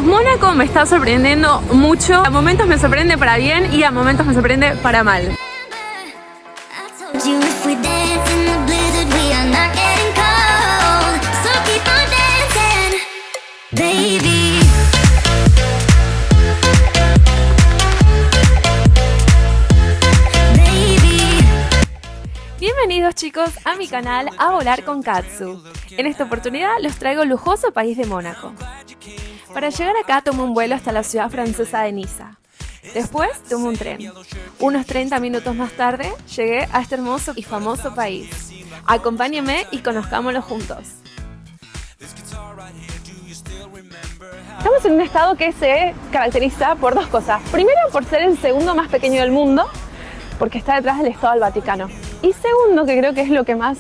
Mónaco me está sorprendiendo mucho. A momentos me sorprende para bien y a momentos me sorprende para mal. Bienvenidos chicos a mi canal A Volar con Katsu. En esta oportunidad les traigo el lujoso país de Mónaco. Para llegar acá tomé un vuelo hasta la ciudad francesa de Niza. Después tomé un tren. Unos 30 minutos más tarde llegué a este hermoso y famoso país. Acompáñenme y conozcámoslo juntos. Estamos en un estado que se caracteriza por dos cosas. Primero, por ser el segundo más pequeño del mundo, porque está detrás del Estado del Vaticano. Y segundo, que creo que es lo que más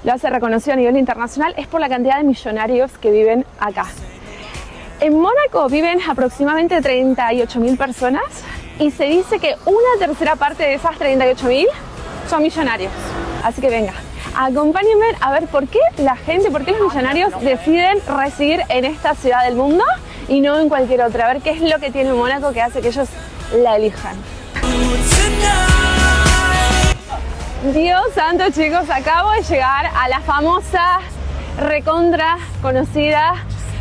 lo hace reconocido a nivel internacional, es por la cantidad de millonarios que viven acá. En Mónaco viven aproximadamente 38.000 personas y se dice que una tercera parte de esas 38.000 son millonarios. Así que venga, acompáñenme a ver por qué por qué los millonarios deciden residir en esta ciudad del mundo y no en cualquier otra. A ver qué es lo que tiene Mónaco que hace que ellos la elijan. Dios santo chicos, acabo de llegar a la famosa, recontra conocida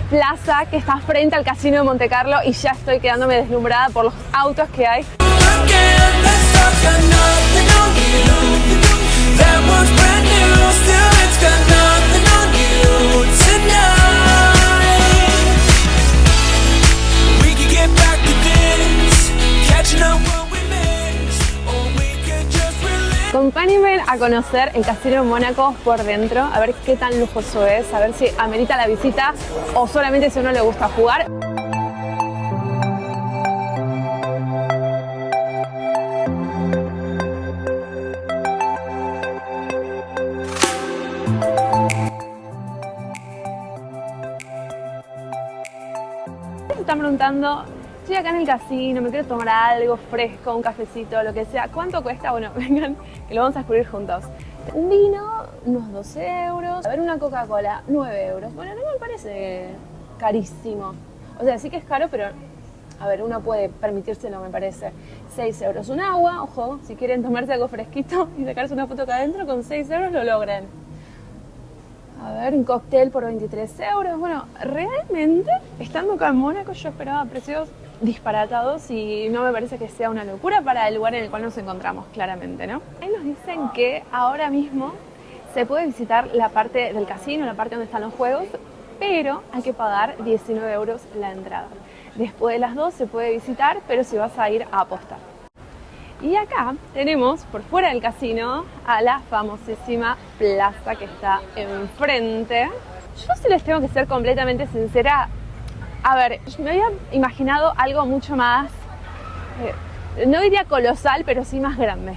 plaza que está frente al Casino de Monte Carlo y ya estoy quedándome deslumbrada por los autos que hay. Acompáñenme a conocer el Casino de Mónaco por dentro, a ver qué tan lujoso es, a ver si amerita la visita o solamente si a uno le gusta jugar. Se están preguntando, estoy acá en el casino, me quiero tomar algo fresco, un cafecito, lo que sea. ¿Cuánto cuesta? Bueno, vengan, que lo vamos a descubrir juntos. Un vino, unos 12 euros. A ver, una Coca-Cola, 9 euros. Bueno, no me parece carísimo. O sea, sí que es caro, pero a ver, uno puede permitírselo, me parece. 6 euros. Un agua, ojo, si quieren tomarse algo fresquito y sacarse una foto acá adentro, con 6 euros lo logran. A ver, un cóctel por 23 euros. Bueno, realmente, estando acá en Mónaco, yo esperaba precios disparatados y no me parece que sea una locura para el lugar en el cual nos encontramos, claramente, ¿no? Ahí nos dicen que ahora mismo se puede visitar la parte del casino, la parte donde están los juegos, pero hay que pagar 19 euros la entrada. Después de las 2 se puede visitar, pero si vas a ir a apostar. Y acá tenemos, por fuera del casino, a la famosísima plaza que está enfrente. Yo sí les tengo que ser completamente sincera. A ver, me había imaginado algo mucho más, no diría colosal, pero sí más grande.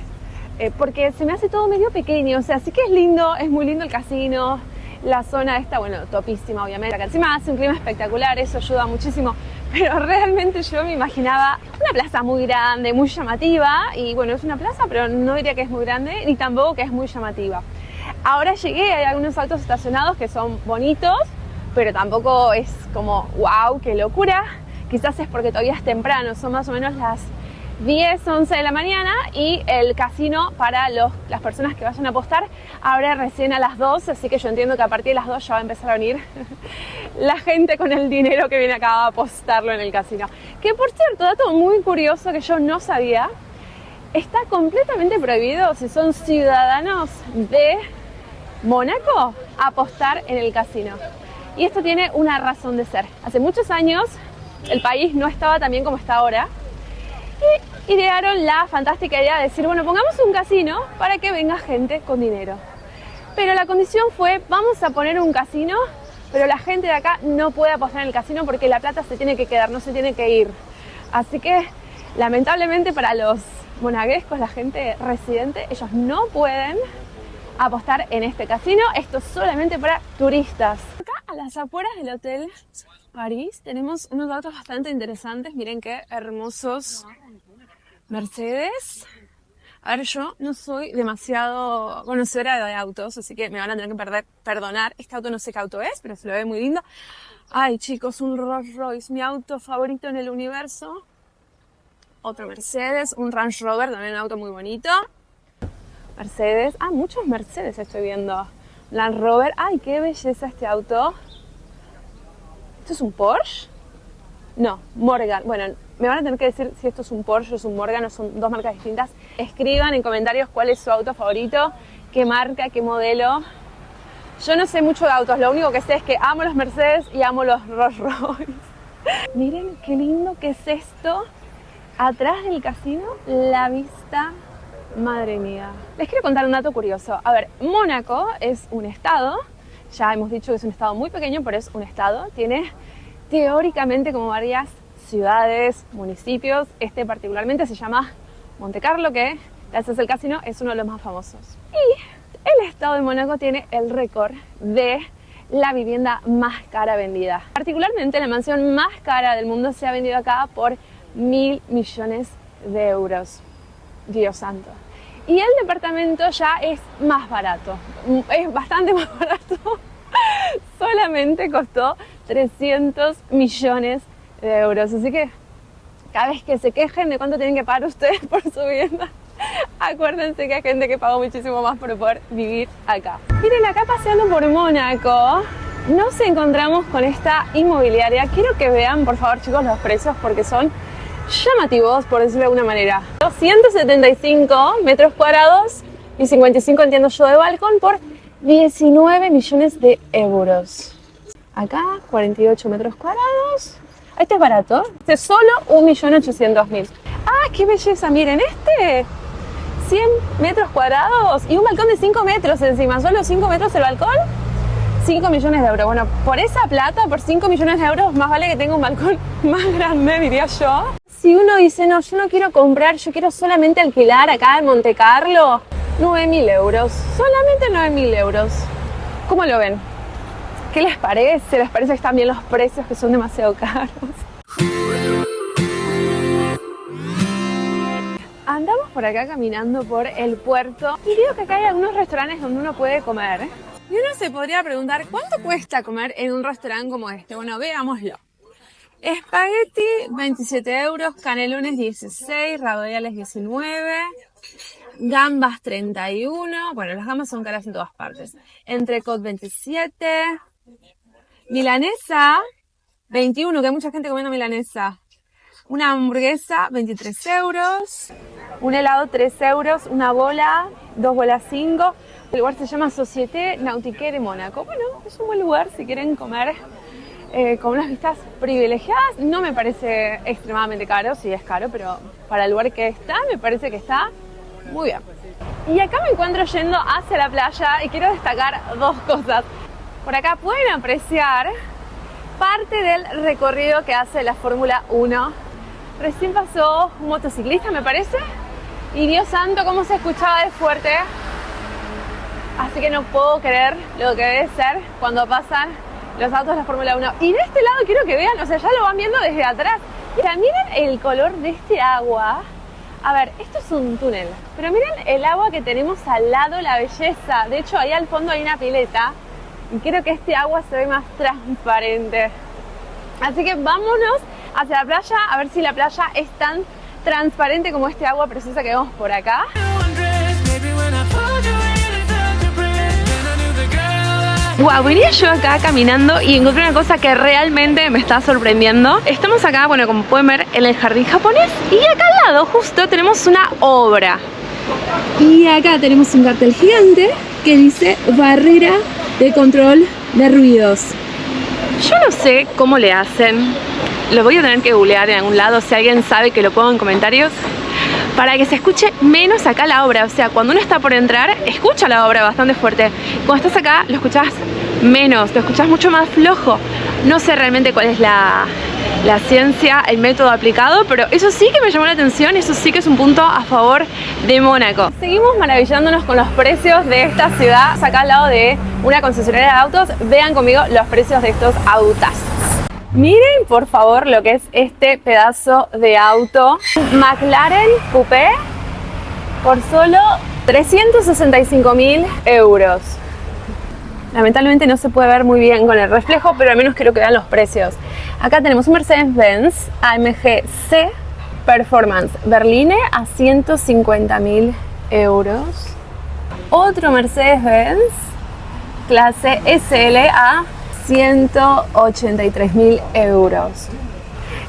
Porque se me hace todo medio pequeño, o sea, sí que es lindo, es muy lindo el casino, la zona esta, bueno, topísima obviamente. Acá encima hace un clima espectacular, eso ayuda muchísimo. Pero realmente yo me imaginaba una plaza muy grande, muy llamativa. Y bueno, es una plaza, pero no diría que es muy grande, ni tampoco que es muy llamativa. Ahora llegué, hay algunos autos estacionados que son bonitos, pero tampoco es como wow, qué locura. Quizás es porque todavía es temprano, son más o menos las 10, 11 de la mañana y el casino para las personas que vayan a apostar abre recién a las 2, así que yo entiendo que a partir de las 2 ya va a empezar a venir la gente con el dinero que viene acá a apostarlo en el casino. Que por cierto, dato muy curioso que yo no sabía, está completamente prohibido si son ciudadanos de Mónaco apostar en el casino. Y esto tiene una razón de ser. Hace muchos años el país no estaba tan bien como está ahora y idearon la fantástica idea de decir, bueno, pongamos un casino para que venga gente con dinero. Pero la condición fue, vamos a poner un casino, pero la gente de acá no puede apostar en el casino porque la plata se tiene que quedar, no se tiene que ir. Así que, lamentablemente para los monegascos, la gente residente, ellos no pueden apostar en este casino. Esto es solamente para turistas. Acá a las afueras del Hotel París tenemos unos datos bastante interesantes. Miren qué hermosos Mercedes. A ver, yo no soy demasiado conocedora de autos, así que me van a tener que perdonar. Este auto no sé qué auto es, pero se lo ve muy lindo. Ay, chicos, un Rolls Royce, mi auto favorito en el universo. Otro Mercedes, un Range Rover, también un auto muy bonito. Mercedes, muchos Mercedes estoy viendo. Land Rover, ay, qué belleza este auto. ¿Esto es un Porsche? No, Morgan. Bueno, me van a tener que decir si esto es un Porsche o es un Morgan o son dos marcas distintas. Escriban en comentarios cuál es su auto favorito, qué marca, qué modelo. Yo no sé mucho de autos, lo único que sé es que amo los Mercedes y amo los Rolls Royce. Miren qué lindo que es esto. Atrás del casino, la vista, madre mía. Les quiero contar un dato curioso. A ver, Mónaco es un estado, ya hemos dicho que es un estado muy pequeño, pero es un estado. Tiene teóricamente como varias ciudades, municipios. Este particularmente se llama Montecarlo, que gracias al casino es uno de los más famosos. Y el estado de Mónaco tiene el récord de la vivienda más cara vendida. Particularmente la mansión más cara del mundo se ha vendido acá por 1.000 millones de euros. Dios santo. Y el departamento ya es más barato. Es bastante más barato. Solamente costó 300 millones de euros. Así que cada vez que se quejen de cuánto tienen que pagar ustedes por su vivienda, acuérdense que hay gente que pagó muchísimo más por poder vivir acá. Miren, acá paseando por Mónaco nos encontramos con esta inmobiliaria. Quiero que vean, por favor, chicos, los precios porque son llamativos, por decirlo de alguna manera. 275 metros cuadrados y 55, entiendo yo, de balcón por 19 millones de euros. Acá, 48 metros cuadrados. Este es barato. Este es solo 1.800.000. ¡Ah, qué belleza! Miren, este 100 metros cuadrados y un balcón de 5 metros encima. Solo 5 metros el balcón, 5 millones de euros. Bueno, por esa plata, por 5 millones de euros, más vale que tenga un balcón más grande, diría yo. Si uno dice, no, yo no quiero comprar, yo quiero solamente alquilar acá en Montecarlo, 9.000 euros. Solamente 9.000 euros. ¿Cómo lo ven? ¿Qué les parece? ¿Les parece que están bien los precios, que son demasiado caros? Andamos por acá caminando por el puerto y veo que acá hay algunos restaurantes donde uno puede comer. Y uno se podría preguntar, ¿cuánto cuesta comer en un restaurante como este? Bueno, veámoslo. Espagueti, 27 euros, canelones, 16, ravioles, 19, gambas, 31. Bueno, las gambas son caras en todas partes. Entrecot, 27. Milanesa, 21, que hay mucha gente comiendo milanesa. Una hamburguesa, 23 euros. Un helado, 3 euros. Una bola, 2 bolas, 5. El lugar se llama Société Nautique de Mónaco. Bueno, es un buen lugar si quieren comer con unas vistas privilegiadas. No me parece extremadamente caro, sí es caro, pero para el lugar que está, me parece que está muy bien. Y acá me encuentro yendo hacia la playa y quiero destacar dos cosas. Por acá pueden apreciar parte del recorrido que hace la Fórmula 1. Recién pasó un motociclista, me parece, y Dios santo, cómo se escuchaba de fuerte. Así que no puedo creer lo que debe ser cuando pasan los autos de la Fórmula 1. Y de este lado quiero que vean, o sea, ya lo van viendo desde atrás. Mira, miren el color de este agua. A ver, esto es un túnel, pero miren el agua que tenemos al lado, la belleza. De hecho, ahí al fondo hay una pileta y creo que este agua se ve más transparente. Así que vámonos hacia la playa, a ver si la playa es tan transparente como este agua preciosa que vemos por acá. Wow, venía yo acá caminando y encontré una cosa que realmente me está sorprendiendo. Estamos acá, bueno, como pueden ver, en el jardín japonés y acá al lado justo tenemos una obra. Y acá tenemos un cartel gigante que dice barrera de control de ruidos. Yo no sé cómo le hacen, lo voy a tener que googlear en algún lado, si alguien sabe que lo ponga en comentarios, para que se escuche menos acá la obra. O sea, cuando uno está por entrar, escucha la obra bastante fuerte. Cuando estás acá, lo escuchás menos, lo escuchás mucho más flojo. No sé realmente cuál es la ciencia, el método aplicado, pero eso sí que me llamó la atención, eso sí que es un punto a favor de Mónaco. Seguimos maravillándonos con los precios de esta ciudad. Acá al lado de una concesionaria de autos, vean conmigo los precios de estos autos. Miren por favor lo que es este pedazo de auto. McLaren Coupé por solo 365.000 euros. Lamentablemente no se puede ver muy bien con el reflejo, pero al menos quiero que vean los precios. Acá tenemos un Mercedes-Benz AMG C Performance Berline a 150.000 euros. Otro Mercedes-Benz clase SL a 183.000 euros.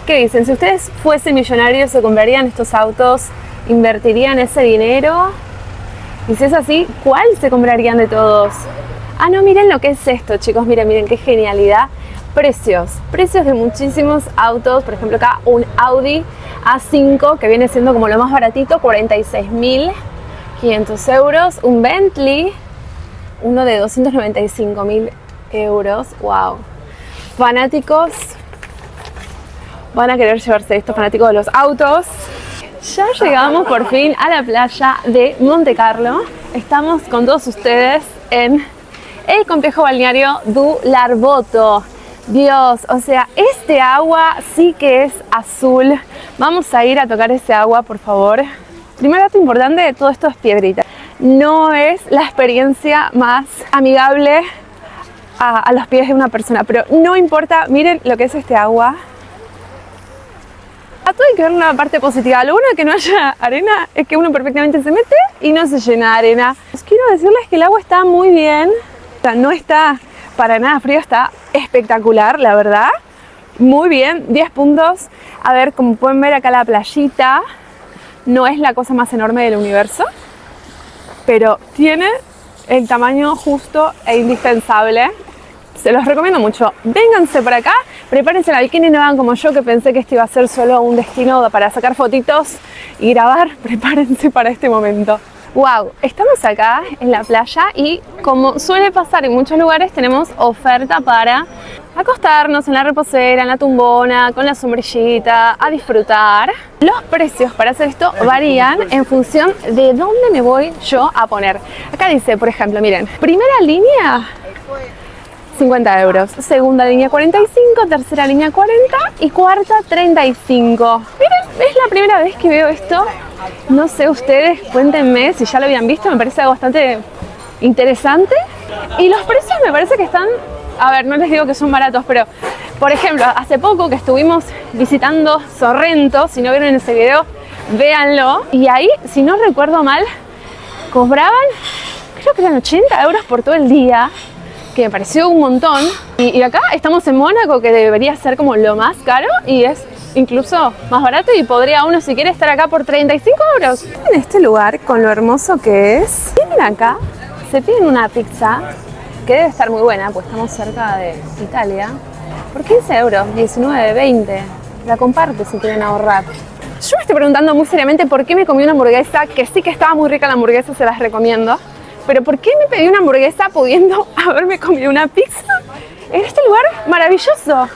¿Qué dicen? Si ustedes fuesen millonarios, ¿se comprarían estos autos? ¿Invertirían ese dinero? Y si es así, ¿cuál se comprarían de todos? Ah, no, miren lo que es esto, chicos. Miren qué genialidad. Precios de muchísimos autos. Por ejemplo, acá un Audi A5 que viene siendo como lo más baratito, 46.500 euros. Un Bentley, uno de 295.000 euros. Wow. Fanáticos van a querer llevarse esto, fanáticos de los autos. Ya llegamos por fin a la playa de Monte Carlo. Estamos con todos ustedes en el complejo balneario du Larvotto. Dios, o sea, este agua sí que es azul. Vamos a ir a tocar ese agua, por favor. Primer dato importante, todo esto es piedrita. No es la experiencia más amigable a los pies de una persona, pero no importa, miren lo que es este agua. A todo hay que ver una parte positiva. Lo bueno de que no haya arena es que uno perfectamente se mete y no se llena de arena. Os quiero decirles que el agua está muy bien. O sea, no está para nada frío, está espectacular, la verdad. Muy bien, 10 puntos. A ver, como pueden ver acá la playita, no es la cosa más enorme del universo, pero tiene el tamaño justo e indispensable. Se los recomiendo mucho. Vénganse por acá, prepárense la bikini, no hagan como yo que pensé que este iba a ser solo un destino para sacar fotitos y grabar. Prepárense para este momento. Wow, estamos acá en la playa y como suele pasar en muchos lugares tenemos oferta para acostarnos en la reposera, en la tumbona, con la sombrillita, a disfrutar. Los precios para hacer esto varían en función de dónde me voy yo a poner. Acá dice, por ejemplo, miren, primera línea 50 euros, segunda línea 45, tercera línea 40 y cuarta 35. Miren, es la primera vez que veo esto. No sé ustedes, cuéntenme si ya lo habían visto, me parece algo bastante interesante. Y los precios me parece que están, a ver, no les digo que son baratos, pero por ejemplo, hace poco que estuvimos visitando Sorrento, si no vieron ese video, véanlo. Y ahí, si no recuerdo mal, cobraban, creo que eran 80 euros por todo el día, que me pareció un montón. Y acá estamos en Mónaco, que debería ser como lo más caro, y es incluso más barato, y podría uno, si quiere, estar acá por 35 euros. En este lugar, con lo hermoso que es, vienen acá, se piden una pizza, que debe estar muy buena, pues estamos cerca de Italia, por 15 euros, 19, 20. La comparte si quieren ahorrar. Yo me estoy preguntando muy seriamente por qué me comí una hamburguesa, que sí que estaba muy rica la hamburguesa, se las recomiendo. Pero ¿por qué me pedí una hamburguesa pudiendo haberme comido una pizza en este lugar maravilloso?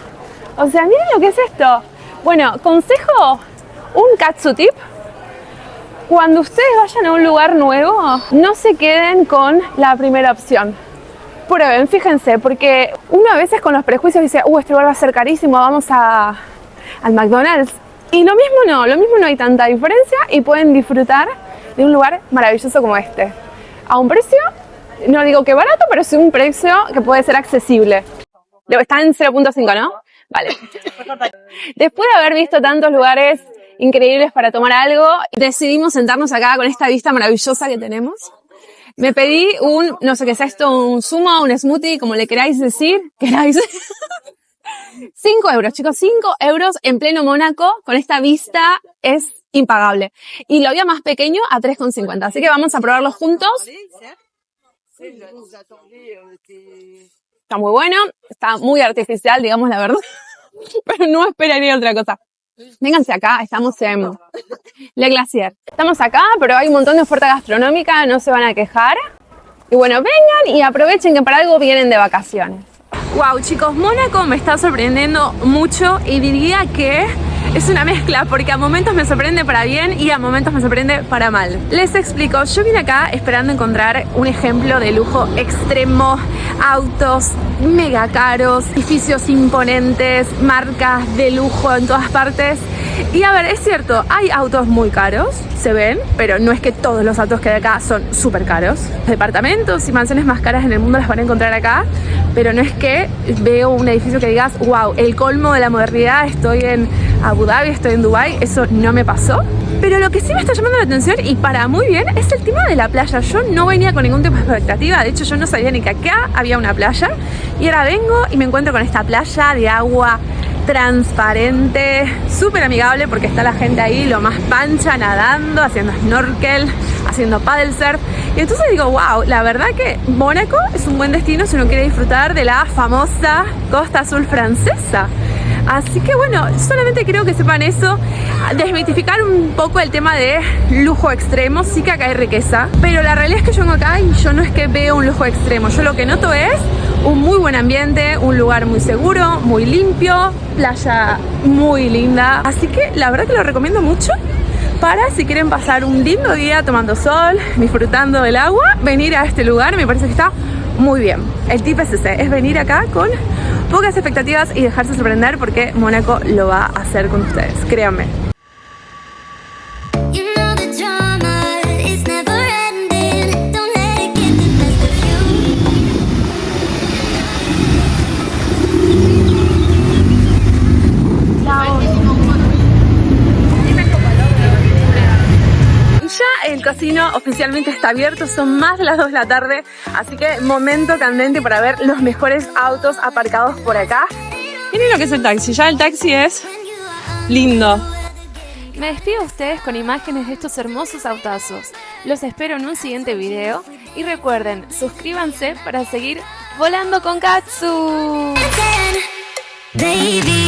O sea, miren lo que es esto. Bueno, consejo, un katsu tip. Cuando ustedes vayan a un lugar nuevo, no se queden con la primera opción. Prueben, fíjense, porque uno a veces con los prejuicios dice, este lugar va a ser carísimo, vamos al McDonald's. Y lo mismo no hay tanta diferencia y pueden disfrutar de un lugar maravilloso como este. A un precio, no digo que barato, pero sí un precio que puede ser accesible. Está en 0.5, ¿no? Vale. Después de haber visto tantos lugares increíbles para tomar algo, decidimos sentarnos acá con esta vista maravillosa que tenemos. Me pedí no sé qué es esto, un zumo, un smoothie, como le queráis decir. 5 euros, chicos, 5 euros en pleno Mónaco, con esta vista es impagable. Y lo había más pequeño a 3,50, así que vamos a probarlo juntos. Está muy bueno, está muy artificial, digamos la verdad, pero no esperaría otra cosa. Vénganse acá, estamos en Le Glacier. Estamos acá, pero hay un montón de oferta gastronómica, no se van a quejar. Y bueno, vengan y aprovechen que para algo vienen de vacaciones. Wow, chicos, Mónaco me está sorprendiendo mucho y diría que es una mezcla, porque a momentos me sorprende para bien y a momentos me sorprende para mal. Les explico, yo vine acá esperando encontrar un ejemplo de lujo extremo, autos mega caros, edificios imponentes, marcas de lujo en todas partes. Y a ver, es cierto, hay autos muy caros, se ven, pero no es que todos los autos que hay acá son súper caros. Departamentos y mansiones más caras en el mundo las van a encontrar acá, pero no es que veo un edificio que digas, wow, el colmo de la modernidad, estoy en Abu Dhabi, estoy en Dubái, eso no me pasó. Pero lo que sí me está llamando la atención, y para muy bien, es el tema de la playa. Yo no venía con ningún tipo de expectativa, de hecho yo no sabía ni que acá había una playa, y ahora vengo y me encuentro con esta playa de agua transparente, súper amigable porque está la gente ahí lo más pancha, nadando, haciendo snorkel, haciendo paddle surf. Y entonces digo, wow, la verdad que Mónaco es un buen destino si uno quiere disfrutar de la famosa Costa Azul francesa. Así que bueno, solamente creo que sepan eso, desmitificar un poco el tema de lujo extremo. Sí que acá hay riqueza, pero la realidad es que yo vengo acá y yo no es que veo un lujo extremo. Yo lo que noto es un muy buen ambiente, un lugar muy seguro, muy limpio, playa muy linda. Así que la verdad que lo recomiendo mucho para si quieren pasar un lindo día tomando sol, disfrutando del agua, venir a este lugar me parece que está muy bien. El tip es ese, es venir acá con pocas expectativas y dejarse sorprender porque Mónaco lo va a hacer con ustedes, créanme. El casino oficialmente está abierto, son más de las 2 de la tarde, así que momento candente para ver los mejores autos aparcados por acá. Miren lo que es el taxi, ya el taxi es lindo. Me despido de ustedes con imágenes de estos hermosos autazos. Los espero en un siguiente video y recuerden, suscríbanse para seguir volando con Katsu. Baby.